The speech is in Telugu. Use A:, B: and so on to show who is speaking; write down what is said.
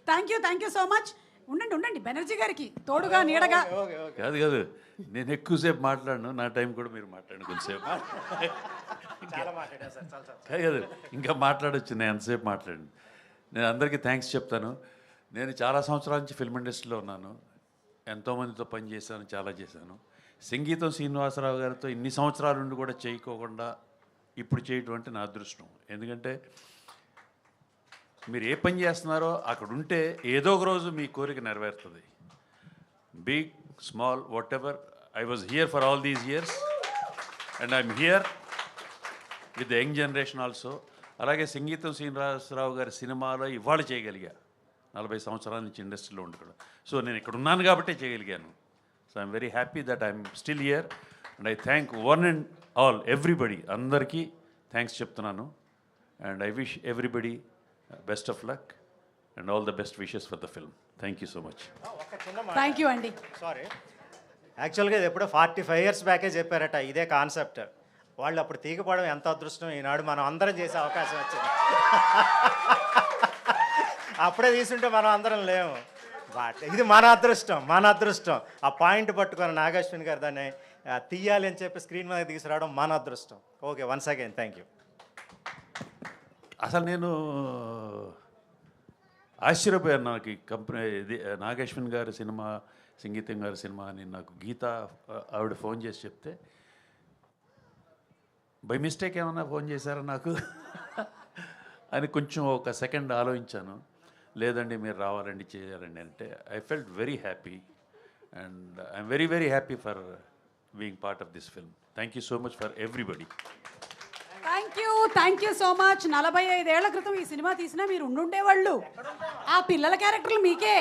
A: Thank you so much. ఉండండి ఉండండి, బెనర్జీ గారికి తోడుగా నీడగా.
B: కాదు కాదు, నేను ఎక్కువసేపు మాట్లాడను, నా టైం కూడా మీరు మాట్లాడండి కొంచెంసేపు. కాదు కాదు, ఇంకా మాట్లాడొచ్చు, నేను ఎంతసేపు మాట్లాడండి. నేను అందరికీ థ్యాంక్స్ చెప్తాను. నేను చాలా సంవత్సరాల నుంచి ఫిల్మ్ ఇండస్ట్రీలో ఉన్నాను, ఎంతోమందితో పనిచేశాను, చాలా చేశాను. సంగీతం శ్రీనివాసరావు గారితో ఇన్ని సంవత్సరాల నుండి కూడా చేయకోకుండా ఇప్పుడు చేయటం అంటే నా అదృష్టం. ఎందుకంటే మీరు ఏ పని చేస్తున్నారో అక్కడ ఉంటే ఏదో ఒక రోజు మీ కోరిక నెరవేరుతుంది. Big small whatever, I was here for all these years and I'm here with the young generation also. అలాగే సంగీతం శ్రీనివాసరావు గారి సినిమాలో ఇవాళ చేయగలిగా, 40 సంవత్సరాల నుంచి ఇండస్ట్రీలో ఉండడం. సో నేను ఇక్కడ ఉన్నాను కాబట్టే చేయగలిగాను. So I'm very happy that I'm still here and I thank one and all everybody, అందరికీ థ్యాంక్స్ చెప్తున్నాను. And I wish everybody best of luck and all the best wishes for the film. Thank you so much.
A: Thank you అండి.
C: సారీ, యాక్చువల్గా ఇది ఎప్పుడో 45 years బ్యాకే చెప్పారట ఇదే కాన్సెప్ట్. వాళ్ళు అప్పుడు తీగపడడం ఎంత అదృష్టం, ఈనాడు మనం అందరం చేసే అవకాశం వచ్చింది. అప్పుడే తీసుంటే మనం అందరం లేము. బట్ ఇది మన అదృష్టం, మన అదృష్టం. ఆ పాయింట్ పట్టుకొని నాగశ్విన్ గారు దాన్ని తీయాలి అని చెప్పి స్క్రీన్ మీద తీసుకురావడం మన అదృష్టం. Okay, once again thank you.
B: అసలు నేను ఆశ్చర్యపోయాను. నాకు ఈ కంపెనీ ఇది నాగశ్విన్ గారి సినిమా, సంగీతం గారి సినిమా అని నాకు గీత ఆవిడ ఫోన్ చేసి చెప్తే, బై మిస్టేక్ ఏమన్నా ఫోన్ చేశారా నాకు అని కొంచెం ఒక సెకండ్ ఆలోచించాను. లేదండి మీరు రావాలండి, చేయాలండి అంటే I felt very happy and I'm very very happy for being part of this film. Thank you so much for everybody.
A: Thank you so much. 45 ఏళ్ల క్రితం ఈ సినిమా తీసినా మీరు ఉండుండేవాళ్ళు. ఆ పిల్లల క్యారెక్టర్లు మీకే.